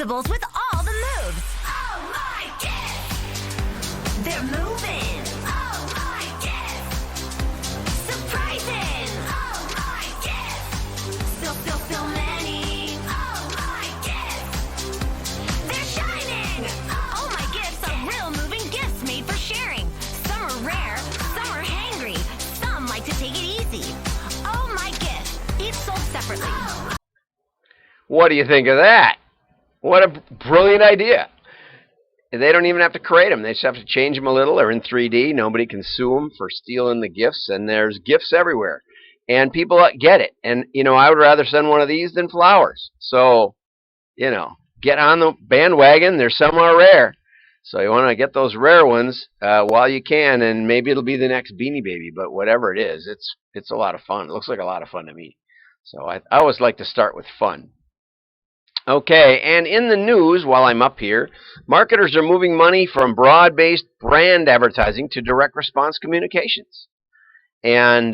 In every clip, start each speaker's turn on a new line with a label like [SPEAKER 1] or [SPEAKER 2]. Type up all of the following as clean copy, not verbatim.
[SPEAKER 1] collectibles with all the moves. Oh my gifts! They're moving. Oh my gifts! Surprising. Oh my gifts! So many. Oh my gifts! They're shining. Oh my gifts are real moving gifts made for sharing. Some are rare, some are hangry, some like to take it easy. Oh my gifts, each sold separately.
[SPEAKER 2] What do you think of that? What a brilliant idea. They don't even have to create them. They just have to change them a little. They're in 3D. Nobody can sue them for stealing the gifts, and there's gifts everywhere. And people get it. And, I would rather send one of these than flowers. So, get on the bandwagon. They're somewhat rare. So you want to get those rare ones while you can, and maybe it'll be the next Beanie Baby. But whatever it is, it's a lot of fun. It looks like a lot of fun to me. So I always like to start with fun. Okay, and in the news, while I'm up here, marketers are moving money from broad-based brand advertising to direct response communications. And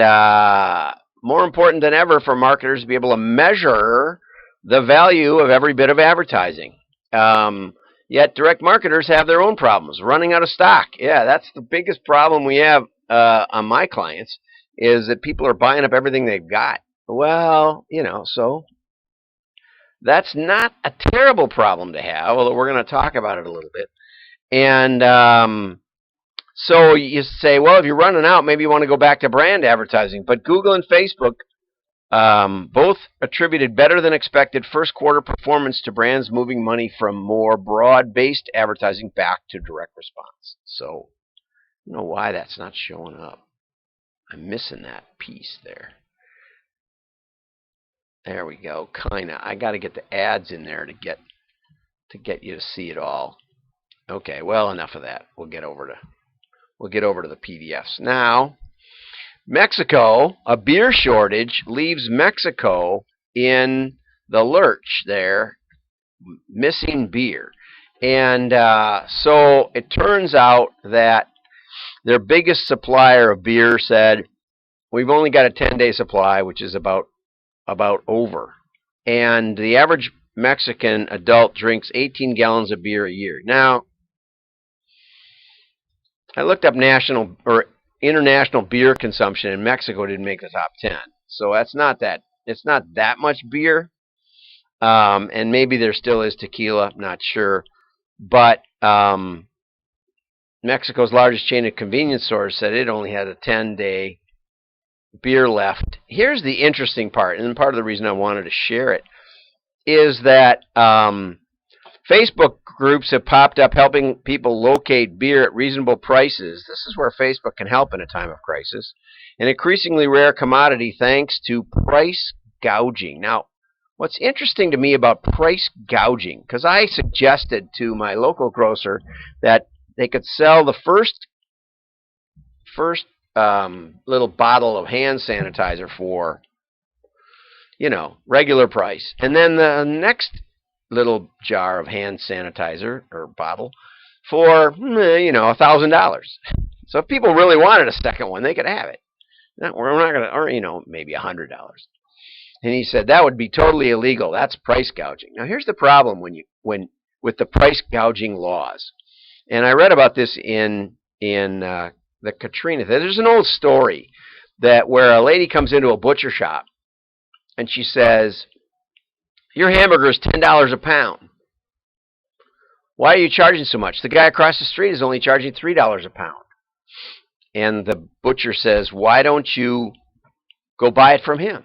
[SPEAKER 2] more important than ever for marketers to be able to measure the value of every bit of advertising. Yet direct marketers have their own problems, running out of stock. Yeah, that's the biggest problem we have on my clients, is that people are buying up everything they've got. Well, so that's not a terrible problem to have, although we're going to talk about it a little bit. And so you say, well, if you're running out, maybe you want to go back to brand advertising. But Google and Facebook both attributed better than expected first quarter performance to brands moving money from more broad-based advertising back to direct response. So I don't know why that's not showing up. I'm missing that piece there. There we go. Kinda. I got to get the ads in there to get you to see it all. Okay. Well, enough of that. We'll get over to the PDFs now. Mexico, a beer shortage leaves Mexico in the lurch there, missing beer. And so it turns out that their biggest supplier of beer said, we've only got a 10-day supply, which is about over. And the average Mexican adult drinks 18 gallons of beer a year. Now, I looked up national or international beer consumption, and Mexico didn't make the top 10. So it's not that much beer. And maybe there still is tequila, I'm not sure. But Mexico's largest chain of convenience stores said it only had a 10-day beer left. Here's the interesting part, and part of the reason I wanted to share it, is that Facebook groups have popped up helping people locate beer at reasonable prices. This is where Facebook can help in a time of crisis. An increasingly rare commodity thanks to price gouging. Now, what's interesting to me about price gouging, because I suggested to my local grocer that they could sell the first little bottle of hand sanitizer for, regular price. And then the next little jar of hand sanitizer or bottle for, $1,000. So if people really wanted a second one, they could have it. We're not going to, or, maybe $100. And he said that would be totally illegal. That's price gouging. Now here's the problem with the price gouging laws. And I read about this in the Katrina. There's an old story where a lady comes into a butcher shop and she says, your hamburger is $10 a pound. Why are you charging so much? The guy across the street is only charging $3 a pound. And the butcher says, why don't you go buy it from him?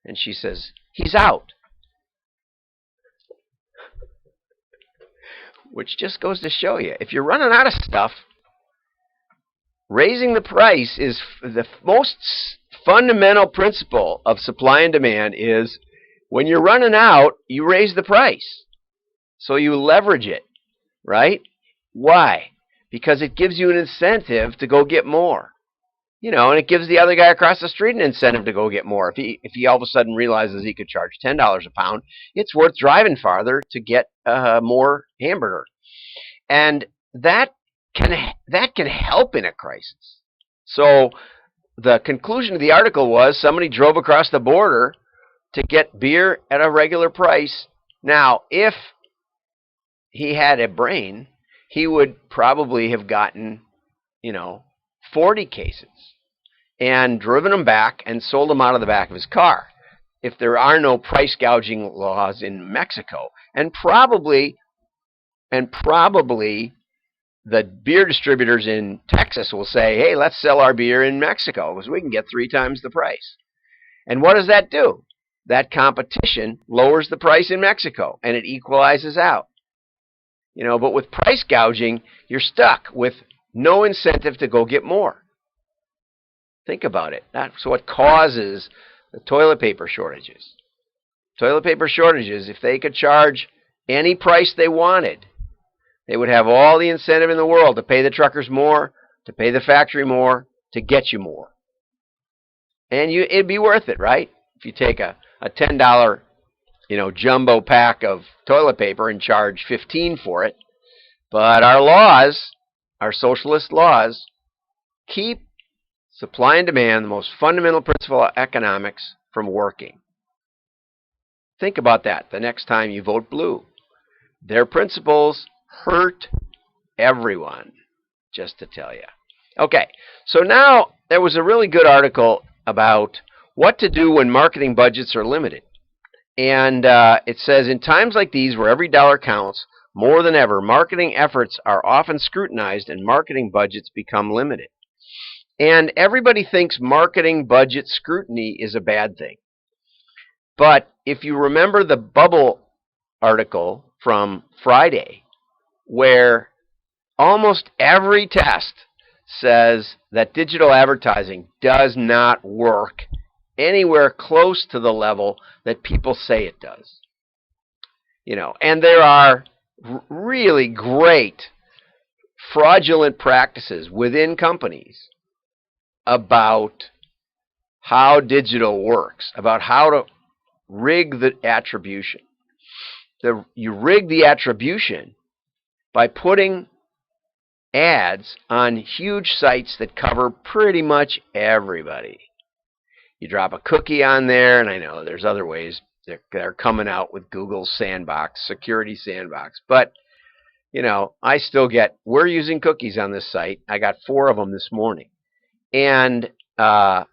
[SPEAKER 2] And she says, he's out. Which just goes to show you, if you're running out of stuff, raising the price is the most fundamental principle of supply and demand. Is when you're running out, you raise the price. So you leverage it, right? Why? Because it gives you an incentive to go get more. And it gives the other guy across the street an incentive to go get more. If he all of a sudden realizes he could charge $10 a pound, it's worth driving farther to get more hamburger. And that can help in a crisis. So the conclusion of the article was somebody drove across the border to get beer at a regular price. Now, if he had a brain, he would probably have gotten, 40 cases and driven them back and sold them out of the back of his car. If there are no price gouging laws in Mexico, and probably the beer distributors in Texas will say, hey, let's sell our beer in Mexico because we can get 3 times the price. And what does that do? That competition lowers the price in Mexico and it equalizes out. But with price gouging, you're stuck with no incentive to go get more. Think about it. That's what causes the toilet paper shortages. Toilet paper shortages, if they could charge any price they wanted, they would have all the incentive in the world to pay the truckers more, to pay the factory more, to get you more. And it'd be worth it, right? If you take a $10, jumbo pack of toilet paper and charge $15 for it. But our laws, our socialist laws, keep supply and demand, the most fundamental principle of economics, from working. Think about that the next time you vote blue. Their principles hurt everyone, just to tell you. Okay, so now there was a really good article about what to do when marketing budgets are limited. And it says, in times like these where every dollar counts, more than ever, marketing efforts are often scrutinized and marketing budgets become limited. And everybody thinks marketing budget scrutiny is a bad thing. But if you remember the bubble article from Friday, where almost every test says that digital advertising does not work anywhere close to the level that people say it does. And there are really great fraudulent practices within companies about how digital works, about how to rig the attribution. You rig the attribution by putting ads on huge sites that cover pretty much everybody. You drop a cookie on there, and I know there's other ways they're coming out with Google's sandbox, security sandbox, but I still we're using cookies on this site. I got 4 of them this morning. And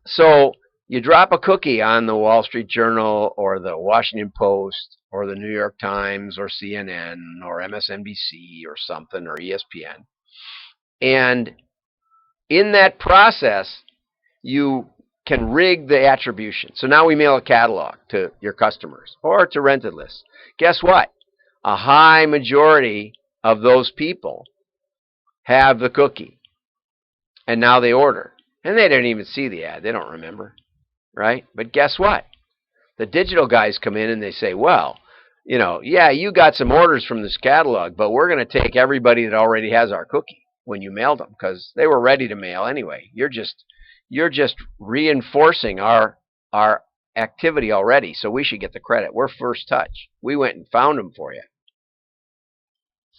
[SPEAKER 2] so you drop a cookie on the Wall Street Journal or the Washington Post or the New York Times or CNN or MSNBC or something or ESPN. And in that process, you can rig the attribution. So now we mail a catalog to your customers or to rented lists. Guess what? A high majority of those people have the cookie. And now they order. And they didn't even see the ad. They don't remember. Right? But guess what? The digital guys come in and they say, well, yeah, you got some orders from this catalog, but we're going to take everybody that already has our cookie when you mailed them because they were ready to mail anyway. You're just reinforcing our activity already, so we should get the credit. We're first touch. We went and found them for you.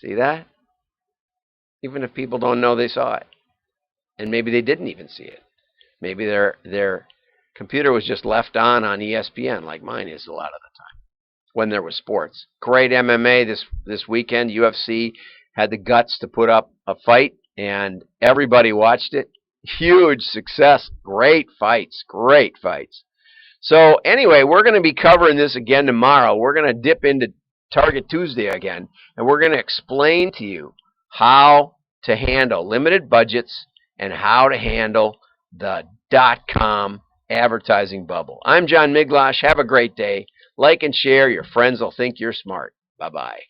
[SPEAKER 2] See that? Even if people don't know they saw it. And maybe they didn't even see it. Maybe their computer was just left on ESPN, like mine is a lot of the time, when there was sports. Great MMA this weekend. UFC had the guts to put up a fight, and everybody watched it. Huge success. Great fights. Great fights. So anyway, we're going to be covering this again tomorrow. We're going to dip into Target Tuesday again, and we're going to explain to you how to handle limited budgets and how to handle the .com advertising bubble. I'm John Miglosh. Have a great day. Like and share. Your friends will think you're smart. Bye-bye.